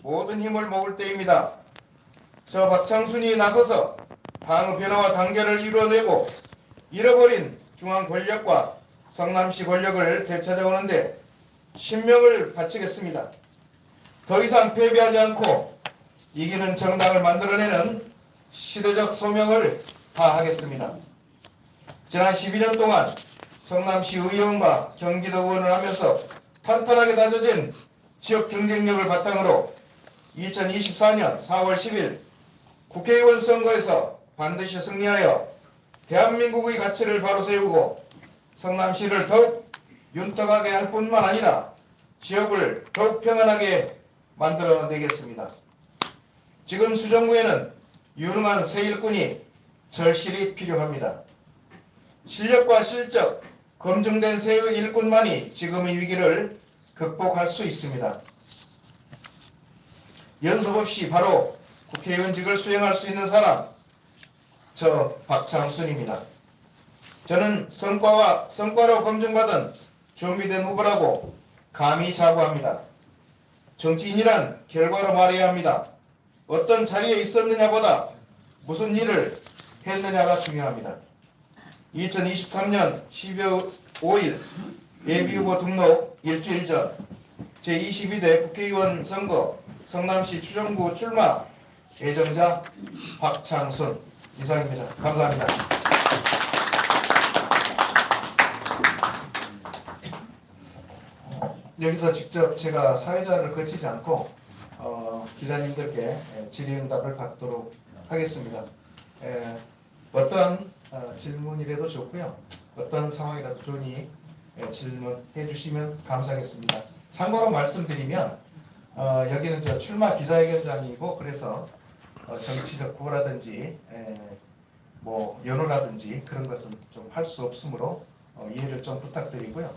모든 힘을 모을 때입니다. 저 박창순이 나서서 당의 변화와 단결을 이루어내고 잃어버린 중앙 권력과 성남시 권력을 되찾아오는데 신명을 바치겠습니다. 더 이상 패배하지 않고 이기는 정당을 만들어내는 시대적 소명을 다하겠습니다. 지난 12년 동안 성남시 의원과 경기도 의원을 하면서 탄탄하게 다져진 지역 경쟁력을 바탕으로 2024년 4월 10일 국회의원 선거에서 반드시 승리하여 대한민국의 가치를 바로 세우고 성남시를 더욱 윤택하게 할 뿐만 아니라 지역을 더욱 평안하게 만들어내겠습니다. 지금 수정구에는 유능한 새 일꾼이 절실히 필요합니다. 실력과 실적, 검증된 새 일꾼만이 지금의 위기를 극복할 수 있습니다. 연습 없이 바로 국회의원직을 수행할 수 있는 사람, 저 박창순입니다. 저는 성과로 검증받은 준비된 후보라고 감히 자부합니다. 정치인이란 결과로 말해야 합니다. 어떤 자리에 있었느냐보다 무슨 일을 했느냐가 중요합니다. 2023년 12월 5일 예비후보 등록 일주일 전 제22대 국회의원 선거 성남시 추정구 출마 예정자 박창순 이상입니다. 감사합니다. 여기서 직접 제가 사회자를 거치지 않고 기자님들께 질의응답을 받도록 하겠습니다. 어떤 질문이라도 좋고요. 어떤 상황이라도 좋으니 질문해 주시면 감사하겠습니다. 참고로 말씀드리면 여기는 저 출마 기자회견장이고 그래서 정치적 구호라든지 뭐 연호라든지 그런 것은 좀 할 수 없으므로 이해를 좀 부탁드리고요.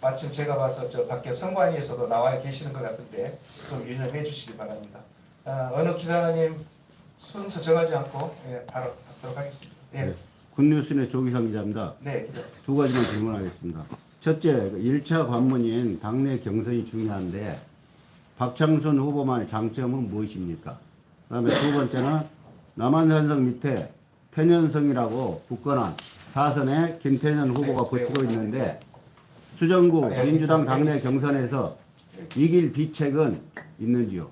마침 제가 봐서 저 밖에 선관위에서도 나와 계시는 것 같은데 좀 유념해 주시기 바랍니다. 어느 기자님 순서 정하지 않고 바로 받도록 하겠습니다. 네. 굿뉴스의 조기상 기자입니다. 네, 기자님. 두 가지만 질문하겠습니다. 첫째, 1차 관문인 당내 경선이 중요한데 박창순 후보만의 장점은 무엇입니까? 그 다음에 두 번째는 남한산성 밑에 태년성이라고 굳건한 사선에 김태년 후보가 버티고 있는데 수정구 민주당 당내 경선에서 이길 비책은 있는지요?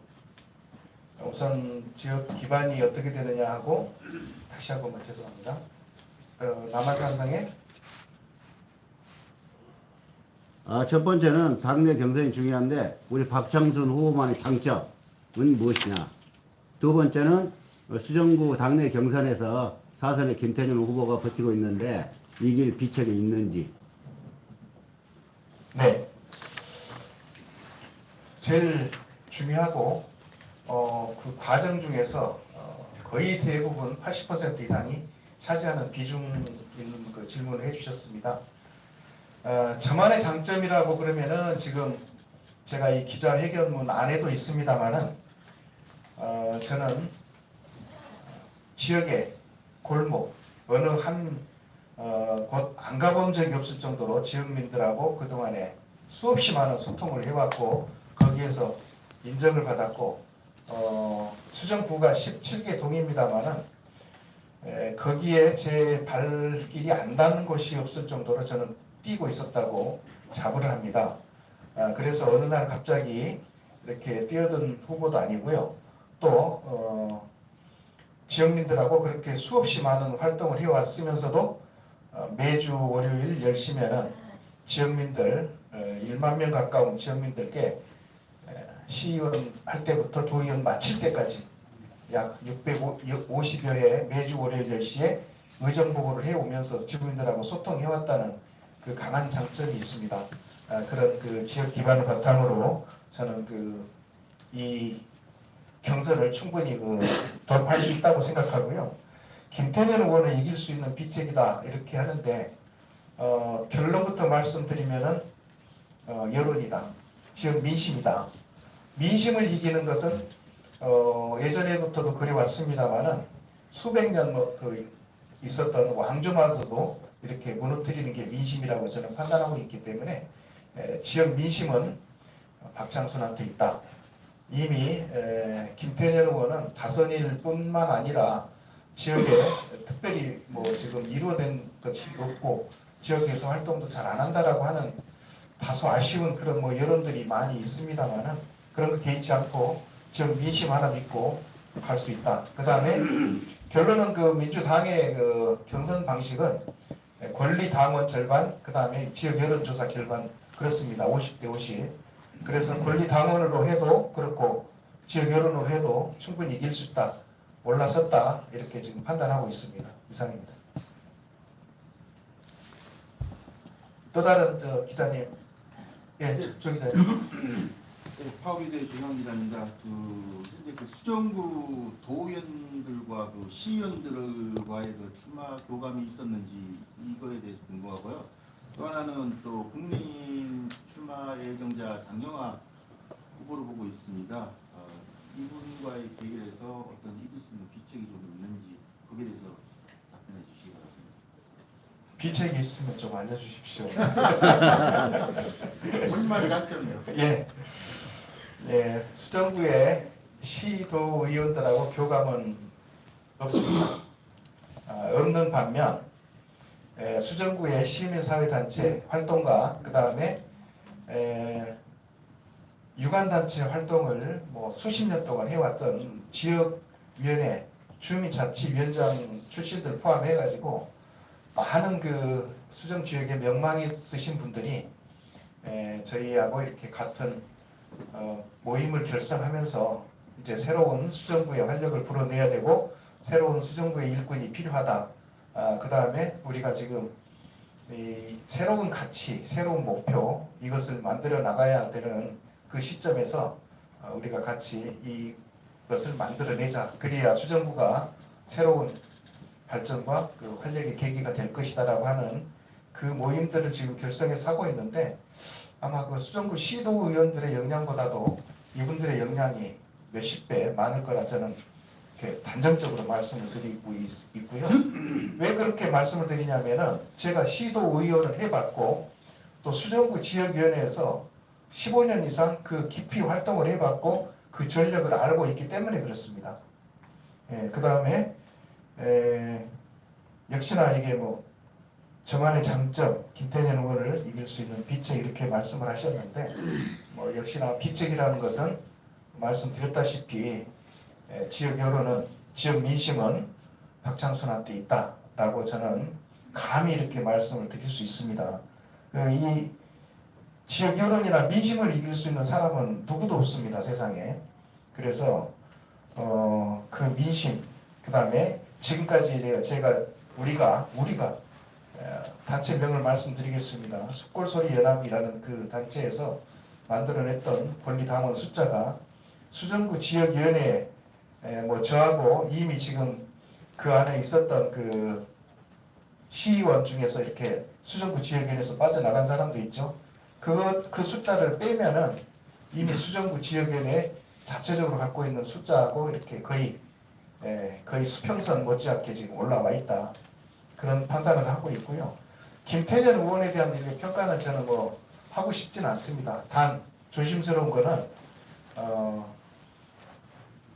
우선 지역 기반이 어떻게 되느냐 하고 다시 한 번만 죄송합니다. 남한산성에 첫 번째는 당내 경선이 중요한데 우리 박창순 후보만의 장점은 무엇이냐? 두 번째는 수정구 당내 경선에서 사선의 김태년 후보가 버티고 있는데 이길 비책이 있는지. 네. 제일 중요하고 그 과정 중에서 거의 대부분 80% 이상이 차지하는 비중 있는 그 질문을 해주셨습니다. 저만의 장점이라고 그러면은 지금 제가 이 기자회견문 안에도 있습니다만은 저는 지역의 골목 어느 한 곳 안 가본 적이 없을 정도로 지역민들하고 그동안에 수없이 많은 소통을 해왔고 거기에서 인정을 받았고 수정구가 17개 동입니다만은 거기에 제 발길이 안 닿는 곳이 없을 정도로 저는 뛰고 있었다고 자부를 합니다. 그래서 어느 날 갑자기 이렇게 뛰어든 후보도 아니고요. 또 지역민들하고 그렇게 수없이 많은 활동을 해왔으면서도 매주 월요일 10시면은 지역민들 1만 명 가까운 지역민들께 시의원 할 때부터 도의원 마칠 때까지 약 650여 회 매주 월요일 10시에 의정보고를 해오면서 지역민들하고 소통해왔다는 그 강한 장점이 있습니다. 그런 그 지역 기반을 바탕으로 저는 이 경선을 충분히 돌파할 수 있다고 생각하고요. 김태년 의원을 이길 수 있는 비책이다 이렇게 하는데 결론부터 말씀드리면은 여론이다, 지역 민심이다. 민심을 이기는 것은 예전에부터도 그래왔습니다만은 수백 년 있었던 왕조마저도 이렇게 무너뜨리는 게 민심이라고 저는 판단하고 있기 때문에 지역 민심은 박창순한테 있다. 이미 김태년 의원은 다선일뿐만 아니라 지역에 특별히 뭐 지금 이루어진 것이 없고 지역에서 활동도 잘 안 한다라고 하는 다소 아쉬운 그런 뭐 여론들이 많이 있습니다만은 그런 거 개의치 않고 지역 민심 하나 믿고 갈 수 있다. 그 다음에 결론은 그 민주당의 그 경선 방식은 권리 당원 절반, 그 다음에 지역 여론조사 결반 그렇습니다. 50대 50. 그래서 권리 당원으로 해도 그렇고 지역 여론으로 해도 충분히 이길 수 있다. 올라섰다. 이렇게 지금 판단하고 있습니다. 이상입니다. 또 다른 기자님. 예, 조 기자님. 네, 파업에 중앙 기자입니다. 현재 수정구 도의원들과 시의원들과의 출마 교감이 있었는지 이거에 대해서 궁금하고요. 또 하나는 또 국민 출마 예정자 장영아 후보를 보고 있습니다. 이분과의 대결에서 어떤 이길 수 있는 비책이 좀 있는지 거기에 대해서 답변해 주시기 바랍니다. 비책이 있으면 좀 알려주십시오. 본인만의 관점이요. 예. 예, 수정구의 시도의원들하고 교감은 없습니다. 없는 반면 수정구의 시민사회단체 활동과 그 다음에 유관단체 활동을 뭐 수십 년 동안 해왔던 지역위원회 주민자치위원장 출신들 포함해가지고 많은 그 수정지역에 명망이 있으신 분들이 저희하고 이렇게 같은 모임을 결성하면서 이제 새로운 수정구의 활력을 불어내야 되고 새로운 수정구의 일꾼이 필요하다. 그 다음에 우리가 지금 이 새로운 가치, 새로운 목표 이것을 만들어 나가야 되는 그 시점에서 우리가 같이 이것을 만들어내자. 그래야 수정구가 새로운 발전과 그 활력의 계기가 될 것이다라고 하는 그 모임들을 지금 결성해서 하고 있는데 아마 그 수정구 시도의원들의 역량보다도 이분들의 역량이 몇십 배 많을 거라 저는 이렇게 단정적으로 말씀을 드리고 있고요. 왜 그렇게 말씀을 드리냐면은 제가 시도의원을 해봤고 또 수정구 지역위원회에서 15년 이상 그 깊이 활동을 해봤고 그 전력을 알고 있기 때문에 그렇습니다. 그 다음에 역시나 이게 뭐 저만의 장점, 김태년 의원을 이길 수 있는 비책 이렇게 말씀을 하셨는데 뭐 역시나 비책이라는 것은 말씀드렸다시피 지역 여론은 지역 민심은 박창순한테 있다라고 저는 감히 이렇게 말씀을 드릴 수 있습니다. 이 지역 여론이나 민심을 이길 수 있는 사람은 누구도 없습니다, 세상에. 그래서 그 민심, 그 다음에 지금까지 우리가 단체명을 말씀드리겠습니다. 숫골소리 연합이라는 그 단체에서 만들어냈던 권리당원 숫자가 수정구 지역위원회에 뭐 저하고 이미 지금 그 안에 있었던 그 시의원 중에서 이렇게 수정구 지역위원회에서 빠져나간 사람도 있죠. 그 숫자를 빼면은 이미 수정구 지역위원회 자체적으로 갖고 있는 숫자하고 이렇게 거의 수평선 못지않게 지금 올라와 있다. 그런 판단을 하고 있고요. 김태년 의원에 대한 평가는 저는 뭐 하고 싶진 않습니다. 단 조심스러운 거는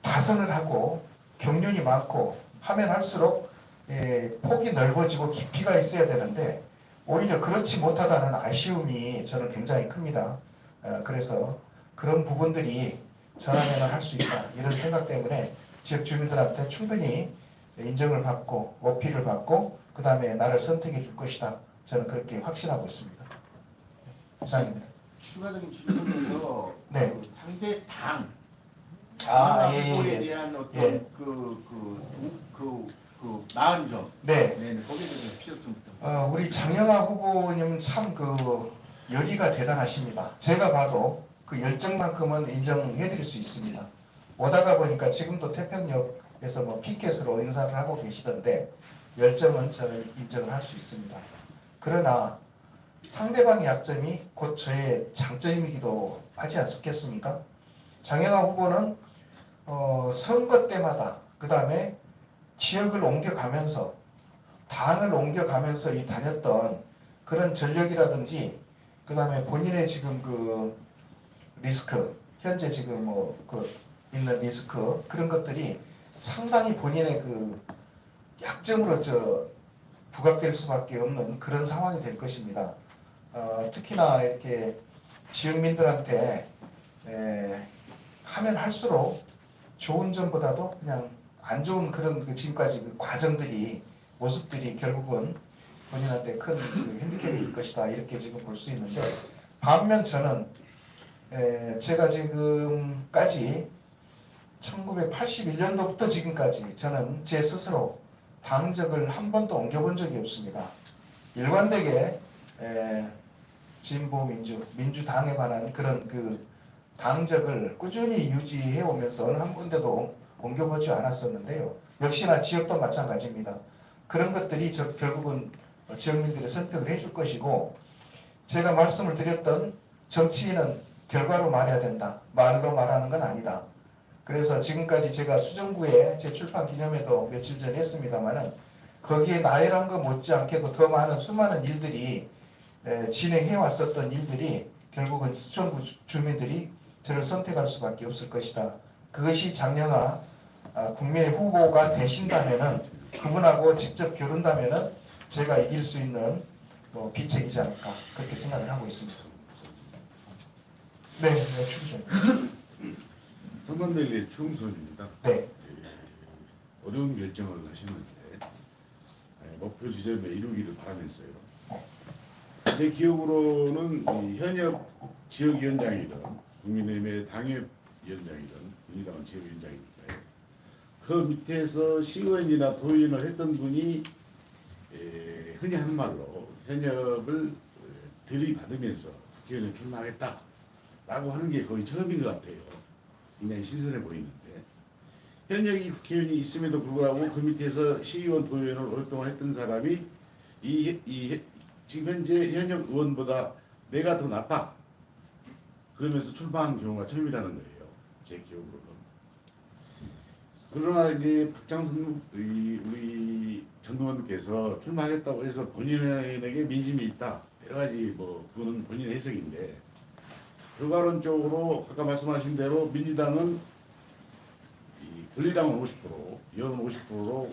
다선을 하고 경륜이 많고 하면 할수록 폭이 넓어지고 깊이가 있어야 되는데 오히려 그렇지 못하다는 아쉬움이 저는 굉장히 큽니다. 그래서 그런 부분들이 저라면 할 수 있다 이런 생각 때문에 지역 주민들한테 충분히 인정을 받고 어필을 받고 그 다음에 나를 선택해 줄 것이다. 저는 그렇게 확신하고 있습니다. 이상입니다. 추가적인 질문에서 네. 상대 당 후보에 대한 어떤 나은 점, 네. 거기에 대해서 피력 좀 부탁드립니다. 우리 장영아 후보님 참 그 열의가 대단하십니다. 제가 봐도 그 열정만큼은 인정해드릴 수 있습니다. 오다가 보니까 지금도 태평역에서 뭐 피켓으로 인사를 하고 계시던데 열정은 저는 인정을 할 수 있습니다. 그러나 상대방의 약점이 곧 저의 장점이기도 하지 않겠습니까? 장영아 후보는 선거 때마다 그 다음에 지역을 옮겨가면서 당을 옮겨가면서 이 다녔던 그런 전력이라든지 그 다음에 본인의 지금 그 리스크 현재 지금 뭐 그 있는 리스크 그런 것들이 상당히 본인의 그 약점으로 부각될 수밖에 없는 그런 상황이 될 것입니다. 특히나 이렇게 지역민들한테 하면 할수록 좋은 점보다도 그냥 안 좋은 그런 그 지금까지 그 과정들이 모습들이 결국은 본인한테 큰 그 핸디캡이 될 것이다 이렇게 지금 볼 수 있는데 반면 저는 제가 지금까지 1981년도부터 지금까지 저는 제 스스로 당적을 한 번도 옮겨본 적이 없습니다. 일관되게 민주당에 관한 그런 그 당적을 꾸준히 유지해 오면서 어느 한 군데도 옮겨보지 않았었는데요. 역시나 지역도 마찬가지입니다. 그런 것들이 결국은 지역민들이 선택을 해줄 것이고 제가 말씀을 드렸던 정치인은 결과로 말해야 된다. 말로 말하는 건 아니다. 그래서 지금까지 제가 수정구에 제 출판 기념회도 며칠 전에 했습니다만은 거기에 나열한 것 못지않게도 더 많은 수많은 일들이 진행해 왔었던 일들이 결국은 수정구 주민들이 저를 선택할 수밖에 없을 것이다. 그것이 장영하 국민의 후보가 되신다면은 그분하고 직접 겨룬다면은 제가 이길 수 있는 비책이지 않을까 그렇게 생각을 하고 있습니다. 네, 충성. 성남대리의 충선입니다. 네. 어려운 결정을 하시는데 목표 지점에 이루기를 바라면서요. 제 기억으로는 이 현역 지역위원장이든 국민의힘의 당협위원장이든 민주당은 지역위원장이니까요. 그 밑에서 시의원이나 도의원을 했던 분이 흔히 하는 말로 현역을 들이받으면서 국회의원에 출마하겠다라고 하는 게 거의 처음인 것 같아요. 굉장히 신선해 보이는데 현역이 국회의원이 있음에도 불구하고 그 밑에서 시의원, 도의원을 오랫동안 했던 사람이 지금 현재 현역 의원보다 내가 더 낫다 그러면서 출마한 경우가 처음이라는 거예요. 제 기억으로는. 그러나 이제 박장순 우리 전 의원께서 출마하겠다고 해서 본인에게 민심이 있다 여러 가지 그거는 본인의 해석인데 결과론적으로 아까 말씀하신 대로 민주당은 권리당은 50%, 여론 50%로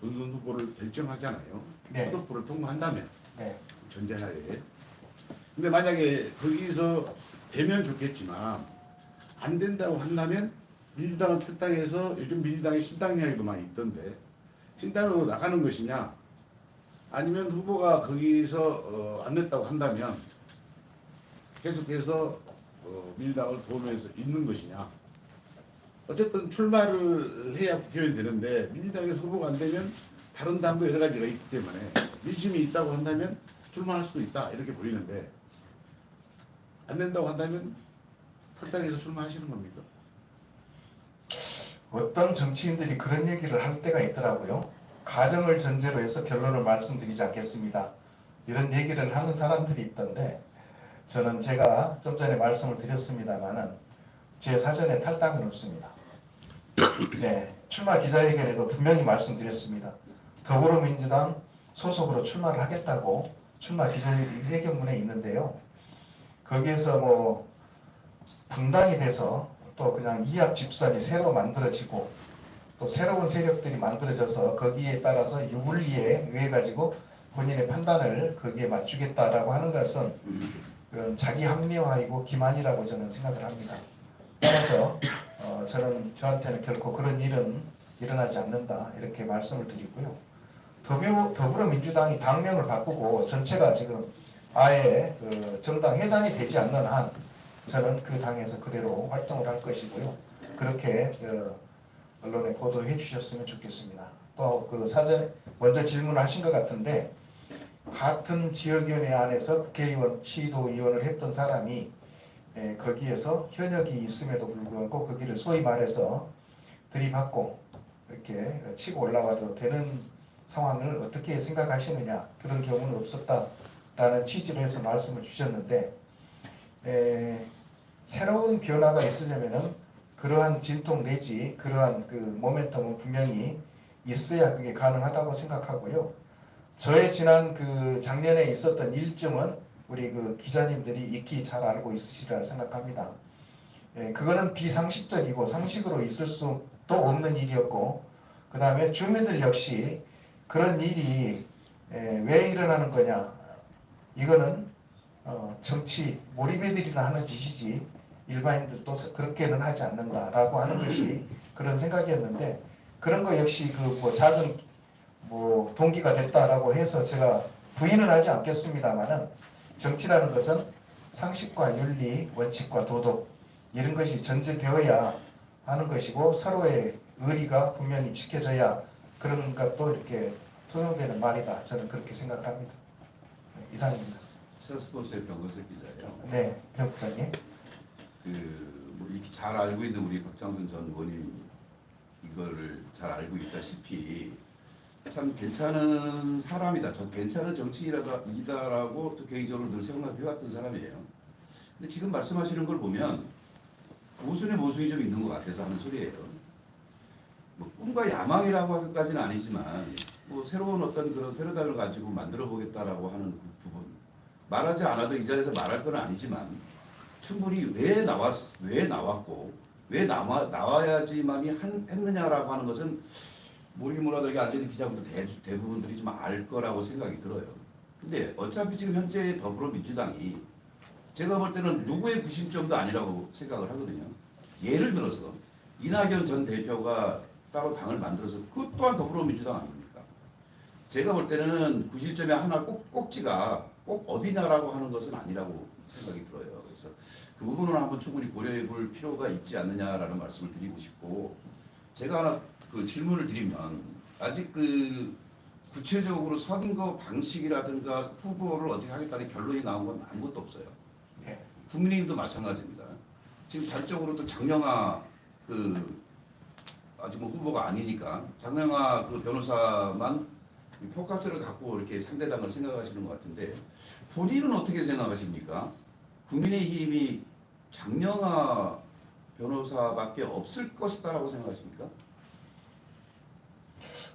본선 후보를 결정하잖아요. 네. 컷오프를 통과한다면 네. 전제하에. 근데 만약에 거기서 되면 좋겠지만 안 된다고 한다면 민주당을 탈당해서 요즘 민주당의 신당 이야기도 많이 있던데 신당으로 나가는 것이냐 아니면 후보가 거기서 안 됐다고 한다면 계속해서 민주당을 도우면서 있는 것이냐. 어쨌든 출마를 해야 국회의원이 되는데 민주당에서 후보가 안 되면 다른 당도 여러 가지가 있기 때문에 민심이 있다고 한다면 출마할 수도 있다 이렇게 보이는데 안 된다고 한다면 탈당해서 출마하시는 겁니까? 어떤 정치인들이 그런 얘기를 할 때가 있더라고요. 가정을 전제로 해서 결론을 말씀드리지 않겠습니다. 이런 얘기를 하는 사람들이 있던데 저는 제가 좀 전에 말씀을 드렸습니다만은 제 사전에 탈당은 없습니다. 네, 출마 기자회견에도 분명히 말씀드렸습니다. 더불어민주당 소속으로 출마를 하겠다고 출마 기자회견문에 있는데요. 거기에서 분당이 돼서 또 그냥 이합 집산이 새로 만들어지고 또 새로운 세력들이 만들어져서 거기에 따라서 유불리에 의해 가지고 본인의 판단을 거기에 맞추겠다라고 하는 것은 그건 자기 합리화이고 기만이라고 저는 생각을 합니다. 따라서 저한테는 결코 그런 일은 일어나지 않는다 이렇게 말씀을 드리고요. 더불어민주당이 당명을 바꾸고 전체가 지금 아예 그 정당 해산이 되지 않는 한 저는 그 당에서 그대로 활동을 할 것이고요. 그렇게 언론에 보도해 주셨으면 좋겠습니다. 또 그 사전에 먼저 질문을 하신 것 같은데 같은 지역위원회 안에서 국회의원, 시도의원을 했던 사람이 거기에서 현역이 있음에도 불구하고 거기를 소위 말해서 들이받고 이렇게 치고 올라와도 되는 상황을 어떻게 생각하시느냐 그런 경우는 없었다라는 취지로 해서 말씀을 주셨는데 새로운 변화가 있으려면은 그러한 진통 내지 그러한 그 모멘텀은 분명히 있어야 그게 가능하다고 생각하고요. 저의 지난 그 작년에 있었던 일정은 우리 그 기자님들이 익히 잘 알고 있으시리라 생각합니다. 그거는 비상식적이고 상식으로 있을 수도 없는 일이었고, 그 다음에 주민들 역시 그런 일이 왜 일어나는 거냐, 이거는 정치 몰입애들이나 하는 짓이지 일반인들도 그렇게는 하지 않는다라고 하는 것이 그런 생각이었는데, 그런 거 역시 그 뭐 작은 뭐 동기가 됐다라고 해서 제가 부인은 하지 않겠습니다만은, 정치라는 것은 상식과 윤리, 원칙과 도덕 이런 것이 전제되어야 하는 것이고, 서로의 의리가 분명히 지켜져야 그런 것도 이렇게 통용되는 말이다. 저는 그렇게 생각을 합니다. 네, 이상입니다. 스포츠의 병건석 기자예요. 네, 박 부장님. 뭐 이렇게 잘 알고 있는 우리 박장순 전 의원님 이거를 잘 알고 있다시피 참 괜찮은 사람이다. 전 괜찮은 정치인이다라고 또 개인적으로 늘 생각해왔던 사람이에요. 근데 지금 말씀하시는 걸 보면 모순이 좀 있는 것 같아서 하는 소리예요. 뭐 꿈과 야망이라고 하기까지는 아니지만 뭐 새로운 어떤 그런 패러다임을 가지고 만들어 보겠다라고 하는 그 부분, 말하지 않아도 이 자리에서 말할 건 아니지만 충분히 왜 나왔고 왜 나와야지만이 했느냐라고 하는 것은 뭐라도 여기 앉아있는 기자분들 대부분들이 좀 알 거라고 생각이 들어요. 근데 어차피 지금 현재 더불어민주당이 제가 볼 때는 누구의 구심점도 아니라고 생각을 하거든요. 예를 들어서 이낙연 전 대표가 따로 당을 만들어서 그것 또한 더불어민주당 아닙니까? 제가 볼 때는 구심점의 하나 꼭지가 꼭 어디냐라고 하는 것은 아니라고 생각이 들어요. 그래서 그 부분을 한번 충분히 고려해 볼 필요가 있지 않느냐라는 말씀을 드리고 싶고, 제가 하나 그 질문을 드리면 아직 그 구체적으로 선거 방식이라든가 후보를 어떻게 하겠다는 결론이 나온 건 아무것도 없어요. 네. 국민의힘도 마찬가지입니다. 지금 단적으로도 장영하 그 아직 뭐 후보가 아니니까 장영하 그 변호사만 포커스를 갖고 이렇게 상대당을 생각하시는 것 같은데, 본인은 어떻게 생각하십니까? 국민의힘이 장영하 변호사밖에 없을 것이다라고 생각하십니까?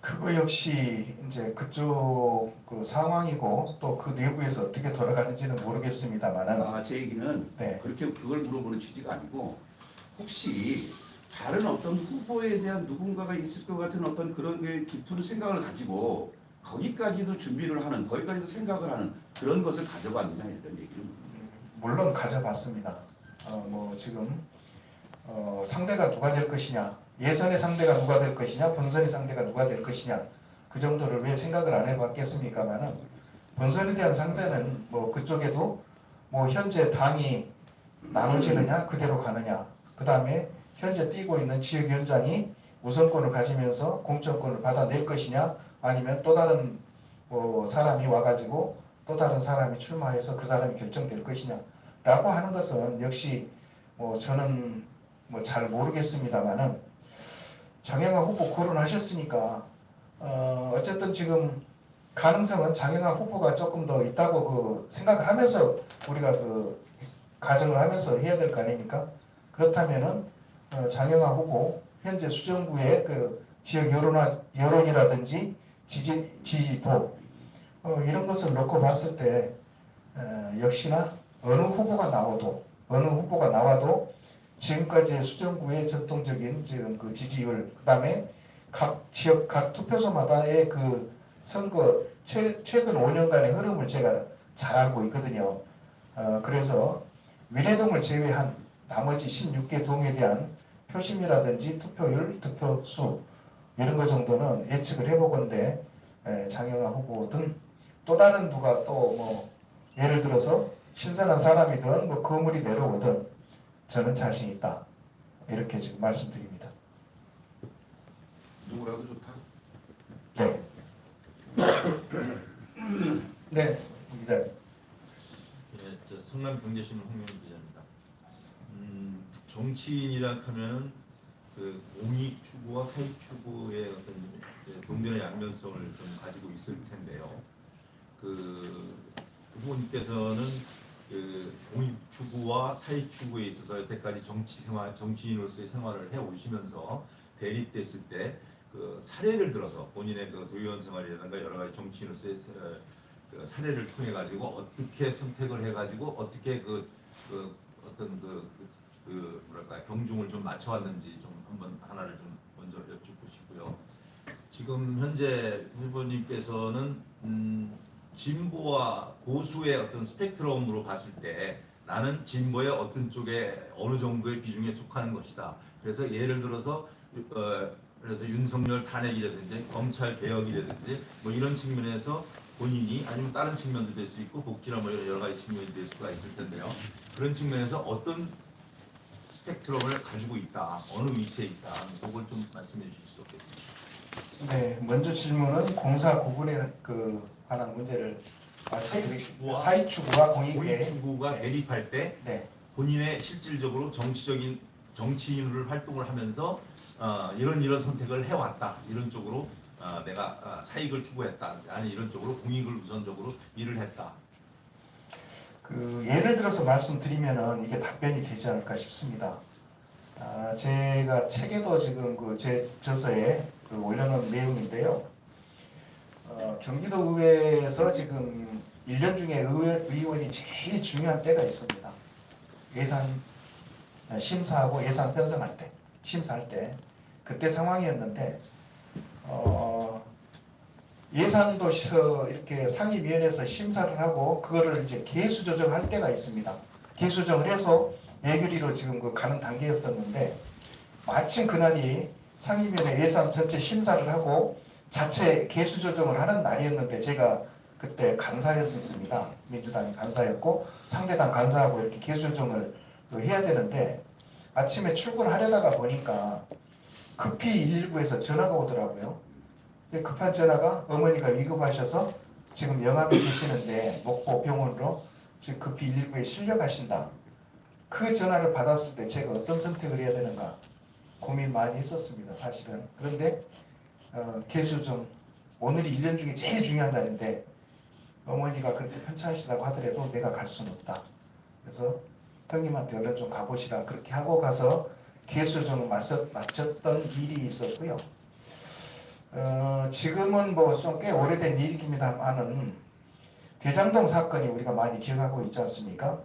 그거 역시 이제 그쪽 그 상황이고 또 그 내부에서 어떻게 돌아가는지는 모르겠습니다만은, 제 얘기는 네. 그렇게 그걸 물어보는 취지가 아니고, 혹시 다른 어떤 후보에 대한 누군가가 있을 것 같은 어떤 그런 게 깊은 생각을 가지고 거기까지도 준비를 하는, 거기까지도 생각을 하는 그런 것을 가져봤느냐 이런 얘기를. 물론 가져봤습니다. 뭐 지금 상대가 누가 될 것이냐, 예선의 상대가 누가 될 것이냐, 본선의 상대가 누가 될 것이냐, 그 정도를 왜 생각을 안 해봤겠습니까만은, 본선에 대한 상대는 뭐 그쪽에도 뭐 현재 당이 나눠지느냐 그대로 가느냐, 그 다음에 현재 뛰고 있는 지역위원장이 우선권을 가지면서 공천권을 받아낼 것이냐, 아니면 또 다른 뭐 사람이 와가지고 또 다른 사람이 출마해서 그 사람이 결정될 것이냐 라고 하는 것은 역시 뭐 저는 뭐 잘 모르겠습니다만은, 장영하 후보 거론하셨으니까 어쨌든 지금 가능성은 장영하 후보가 조금 더 있다고 그 생각을 하면서 우리가 그 가정을 하면서 해야 될 거 아닙니까? 그렇다면은 장영하 후보 현재 수정구의 그 지역 여론이라든지 지지도 이런 것을 놓고 봤을 때 역시나 어느 후보가 나와도 지금까지의 수정구의 전통적인 지금 그 지지율, 그 다음에 각 지역 각 투표소마다의 그 선거 최근 5년간의 흐름을 제가 잘 알고 있거든요. 그래서 위례동을 제외한 나머지 16개 동에 대한 표심이라든지 투표율, 득표수 이런 것 정도는 예측을 해보건데, 장영하 후보든 또 다른 누가 또 뭐 예를 들어서 신선한 사람이든 뭐 거물이 내려오든 저는 자신 있다, 이렇게 지금 말씀드립니다. 누구라도 좋다. 네. 네, 기자. 예, 저 성남경제신문 홍명희 기자입니다. 정치인이라 하면 그 공익 추구와 사익 추구의 어떤 동전의 양면성을 좀 가지고 있을 텐데요. 그 후보님께서는 그 공익 추구와 사익 추구에 있어서 여태까지 정치인으로서의 생활을 해 오시면서 대립됐을 때 그 사례를 들어서 본인의 그 도의원 생활이라든가 여러 가지 정치인으로서의 그 사례를 통해 가지고 어떻게 선택을 해 가지고 어떻게 어떤 그 뭐랄까 경중을 좀 맞춰왔는지 좀 한번 하나를 좀 먼저 여쭙고 싶고요. 지금 현재 후보님께서는 진보와 보수의 어떤 스펙트럼으로 봤을 때 나는 진보의 어떤 쪽에 어느 정도의 비중에 속하는 것이다. 그래서 예를 들어서 그래서 윤석열 탄핵이라든지 검찰 개혁이라든지 뭐 이런 측면에서 본인이 아니면 다른 측면도 될 수 있고 복지나 뭐 여러 가지 측면이 될 수가 있을 텐데요. 그런 측면에서 어떤 스펙트럼을 가지고 있다, 어느 위치에 있다, 그걸 좀 말씀해 주실 수 없겠습니까? 네, 먼저 질문은 공사 구분에 관한 문제를 말씀드리겠습니다. 사익추구와 공익의 공익추구가 대립할 때 네. 본인의 실질적으로 정치적인 정치인으로 활동을 하면서 이런 선택을 해왔다, 이런 쪽으로 내가 사익을 추구했다, 아니 이런 쪽으로 공익을 우선적으로 일을 했다. 예를 들어서 말씀드리면은 이게 답변이 되지 않을까 싶습니다. 제가 책에도 지금 제 저서에 올려놓은 내용인데요. 경기도 의회에서 지금 1년 중에 의원이 제일 중요한 때가 있습니다. 예산 심사하고 예산 편성할 때, 심사할 때 그때 상황이었는데 예산도 이렇게 상임위원회에서 심사를 하고 그거를 이제 개수 조정할 때가 있습니다. 개수 조정을 해서 예결위로 지금 가는 단계였었는데 마침 그날이 상임위원회 예산 전체 심사를 하고 자체 개수 조정을 하는 날이었는데 제가 그때 간사였었습니다. 민주당이 간사였고 상대당 간사하고 이렇게 개수 조정을 해야 되는데 아침에 출근하려다가 보니까 급히 119에서 전화가 오더라고요. 급한 전화가 어머니가 위급하셔서 지금 영암에 계시는데 목포 병원으로 지금 급히 119에 실려가신다. 그 전화를 받았을 때 제가 어떤 선택을 해야 되는가 고민 많이 했었습니다. 사실은. 그런데 개수좀 오늘이 1년 중에 제일 중요한 날인데 어머니가 그렇게 편찮으시다고 하더라도 내가 갈 수는 없다. 그래서 형님한테 얼른 좀 가보시라 그렇게 하고 가서 개수점을 마쳤던 일이 있었고요. 지금은 뭐 좀 꽤 오래된 일입니다만은 대장동 사건이 우리가 많이 기억하고 있지 않습니까?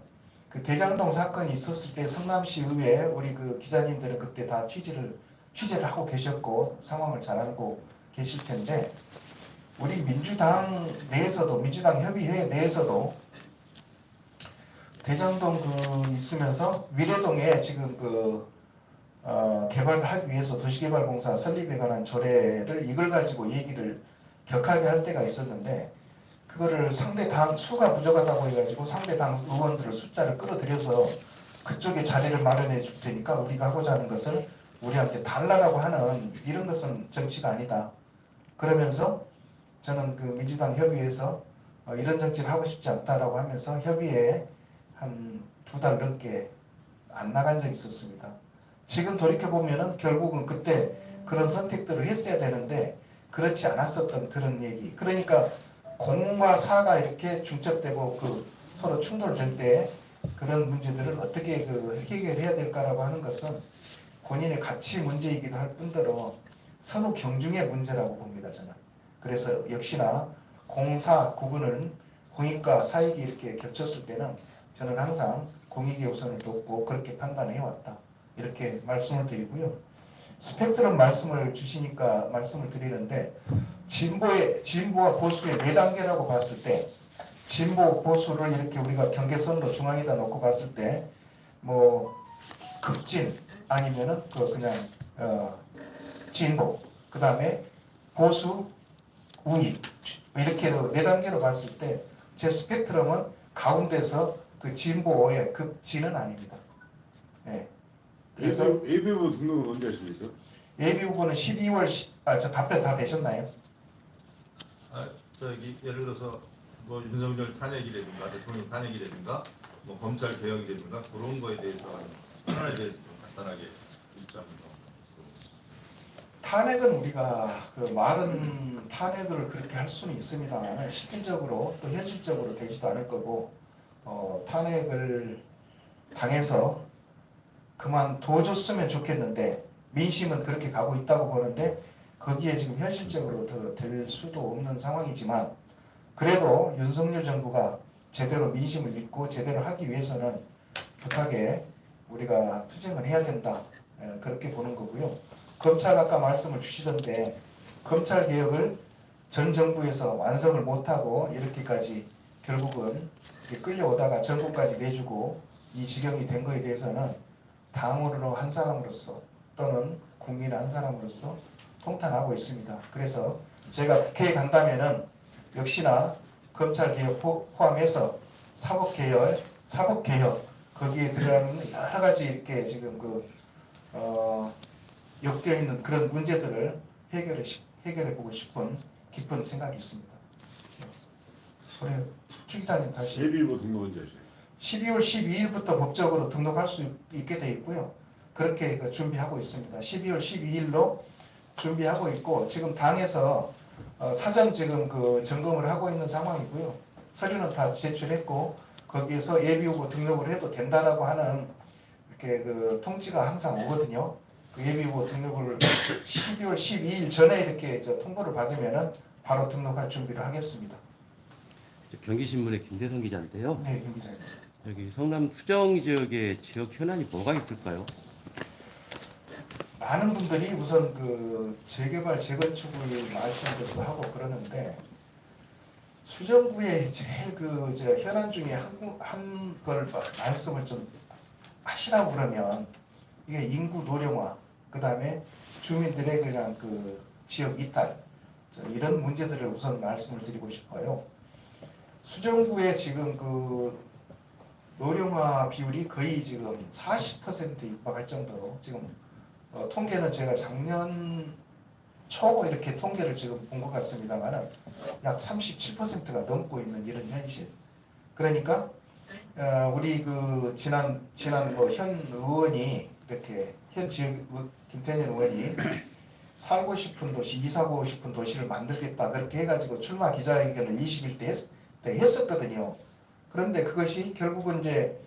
그 대장동 사건이 있었을 때 성남시 의회 우리 기자님들은 그때 다 취재를 하고 계셨고 상황을 잘 알고 계실 텐데 우리 민주당 내에서도 민주당 협의회 내에서도 대장동 있으면서 위례동에 지금 개발을 하기 위해서 도시개발공사 설립에 관한 조례를 이걸 가지고 얘기를 격하게 할 때가 있었는데 그거를 상대 당 수가 부족하다고 해가지고 상대 당 의원들을 숫자를 끌어들여서 그쪽에 자리를 마련해 줄 테니까 우리가 하고자 하는 것을 우리한테 달라라고 하는 이런 것은 정치가 아니다. 그러면서 저는 민주당 협의회에서 이런 정치를 하고 싶지 않다라고 하면서 협의회에 한 2달 넘게 안 나간 적이 있었습니다. 지금 돌이켜보면은 결국은 그때 그런 선택들을 했어야 되는데 그렇지 않았었던 그런 얘기. 그러니까 공과 사가 이렇게 중첩되고 서로 충돌될 때 그런 문제들을 어떻게 해결해야 될까라고 하는 것은 본인의 가치 문제이기도 할 뿐더러 선후 경중의 문제라고 봅니다. 저는. 그래서 역시나 공사 구분을 공익과 사익이 이렇게 겹쳤을 때는 저는 항상 공익의 우선을 뒀고 그렇게 판단해왔다. 이렇게 말씀을 드리고요. 스펙트럼 말씀을 주시니까 말씀을 드리는데 진보와 보수의 네 단계라고 봤을 때 진보 보수를 이렇게 우리가 경계선으로 중앙에다 놓고 봤을 때 뭐 급진 아니면은 그냥 진보 그 다음에 보수 우익 이렇게 네 단계로 봤을 때 제 스펙트럼은 가운데서 진보의 급진은 아닙니다. 네. 그래서 예비 후보 등록은 언제 하십니까? 예비 후보는 12월 저 답변 다 되셨나요? 예를 들어서 뭐 윤석열 탄핵이라든가 대통령 탄핵이라든가 뭐 검찰 개혁이라든가 그런 거에 대해서 하나에 대해서 좀 간단하게 입장을 탄핵은 우리가 말은 탄핵을 그렇게 할 수는 있습니다만 실질적으로 또 현실적으로 되지도 않을 거고 탄핵을 당해서 그만둬줬으면 좋겠는데 민심은 그렇게 가고 있다고 보는데 거기에 지금 현실적으로 더 될 수도 없는 상황이지만 그래도 윤석열 정부가 제대로 민심을 믿고 제대로 하기 위해서는 급하게 우리가 투쟁을 해야 된다. 그렇게 보는 거고요. 검찰 아까 말씀을 주시던데 검찰 개혁을 전 정부에서 완성을 못하고 이렇게까지 결국은 끌려오다가 정부까지 내주고 이 지경이 된 거에 대해서는 당으로 한 사람으로서 또는 국민 한 사람으로서 통탄하고 있습니다. 그래서 제가 국회에 간다면은 역시나 검찰 개혁 포함해서 사법개혁 거기에 들어가는 여러 가지 이렇게 지금 엮여 있는 그런 문제들을 해결해 보고 싶은 깊은 생각이 있습니다. 우리 추 기자님 다시. 예비후보 등록 언제 하세요? 12월 12일부터 법적으로 등록할 수 있게 돼 있고요. 그렇게 준비하고 있습니다. 12월 12일로 준비하고 있고 지금 당에서 사전 지금 점검을 하고 있는 상황이고요. 서류는 다 제출했고 거기에서 예비후보 등록을 해도 된다라고 하는 이렇게 통지가 항상 오거든요. 그 예비후보 등록을 12월 12일 전에 이렇게 통보를 받으면은 바로 등록할 준비를 하겠습니다. 경기신문의 김대성 기자인데요. 네, 김 기자님. 여기 성남 수정 지역의 지역 현안이 뭐가 있을까요? 많은 분들이 우선 재개발 재건축을 말씀도 하고 그러는데 수정구의 제일 현안 중에 한 걸 말씀을 좀 하시라고 그러면 이게 인구 노령화, 그 다음에 주민들에 대한 지역 이탈 이런 문제들을 우선 말씀을 드리고 싶어요. 수정구의 지금 노령화 비율이 거의 지금 40% 육박할 정도로 지금 통계는 제가 작년 초 이렇게 통계를 지금 본 것 같습니다만은 약 37%가 넘고 있는 이런 현실. 그러니까 우리 지난 현 의원이 이렇게 현 지역 김태년 의원이 살고 싶은 도시, 이사고 싶은 도시를 만들겠다 그렇게 해가지고 출마 기자회견을 20일 때 했었거든요. 그런데 그것이 결국은 이제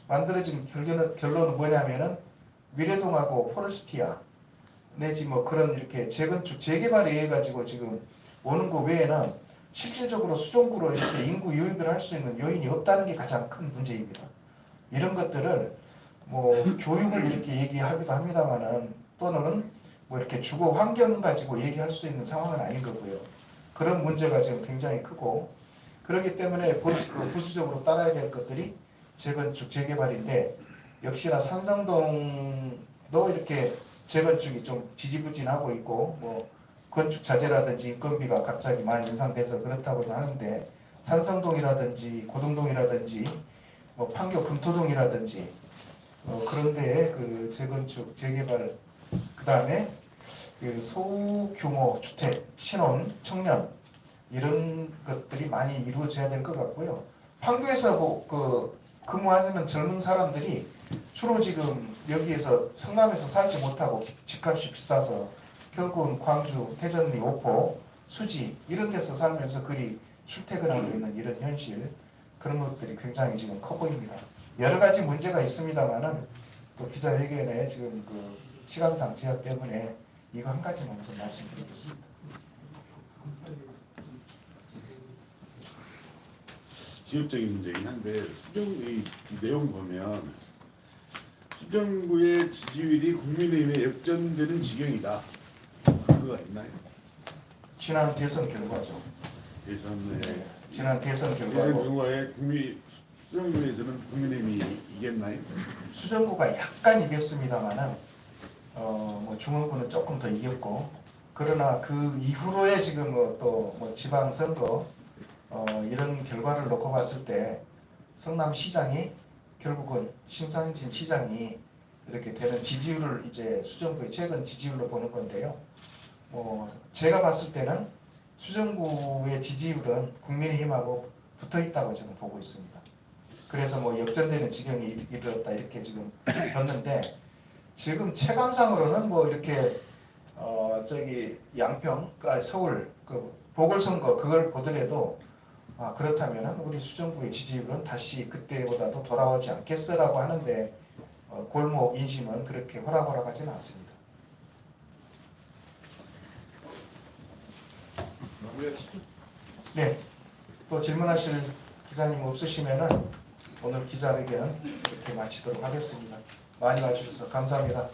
만들어진 결론은 뭐냐면은 미래동하고 포레스티아 내지 그런 이렇게 재건축 재개발에 의해 가지고 지금 오는 거 외에는 실질적으로 수정구로 이렇게 인구 유입을 할 수 있는 요인이 없다는 게 가장 큰 문제입니다. 이런 것들을 교육을 이렇게 얘기하기도 합니다만은 또는 이렇게 주거 환경 가지고 얘기할 수 있는 상황은 아닌 거고요. 그런 문제가 지금 굉장히 크고 그렇기 때문에 부수적으로 따라야 될 것들이 재건축 재개발인데 역시나 산성동도 이렇게 재건축이 좀 지지부진하고 있고 건축 자재라든지 인건비가 갑자기 많이 인상돼서 그렇다고는 하는데 산성동이라든지 고등동이라든지 판교 금토동이라든지 그런데 재건축 재개발 그 다음에 소규모 주택 신혼 청년 이런 것들이 많이 이루어져야 될 것 같고요. 판교에서 근무하는 젊은 사람들이 주로 지금 여기에서 성남에서 살지 못하고 집값이 비싸서 결국은 광주, 태전리, 오포, 수지 이런 데서 살면서 그리 출퇴근하고 있는 이런 현실 그런 것들이 굉장히 지금 커 보입니다. 여러 가지 문제가 있습니다만은 또 기자회견에 지금 시간상 제약 때문에 이거 한 가지만 우선 말씀드리겠습니다. 지역적인 문제이긴 한데 수정의 내용 보면 수정구의 지지율이 국민의힘에 역전되는 지경이다. 근거가 있나요? 지난 대선 결과죠. 대선에 지난 대선 대선 결과고 결과에 수정구에서는 국민의힘이 이겼나요? 수정구가 약간 이겼습니다만은 중원구는 조금 더 이겼고 그러나 그 이후로의 지금 또 지방선거 이런 결과를 놓고 봤을 때 성남시장이 결국은 신상진 시장이 이렇게 되는 지지율을 이제 수정구의 최근 지지율로 보는 건데요. 제가 봤을 때는 수정구의 지지율은 국민의힘하고 붙어 있다고 저는 보고 있습니다. 그래서 역전되는 지경이 이르렀다 이렇게 지금 봤는데 지금 체감상으로는 이렇게 양평, 서울 보궐선거 그걸 보더라도 그렇다면 우리 수정구의 지지율은 다시 그때보다도 돌아오지 않겠어라고 하는데 골목 인심은 그렇게 호락호락하지는 않습니다. 네, 또 질문하실 기자님 없으시면은 오늘 기자회견 이렇게 마치도록 하겠습니다. 많이 와주셔서 감사합니다.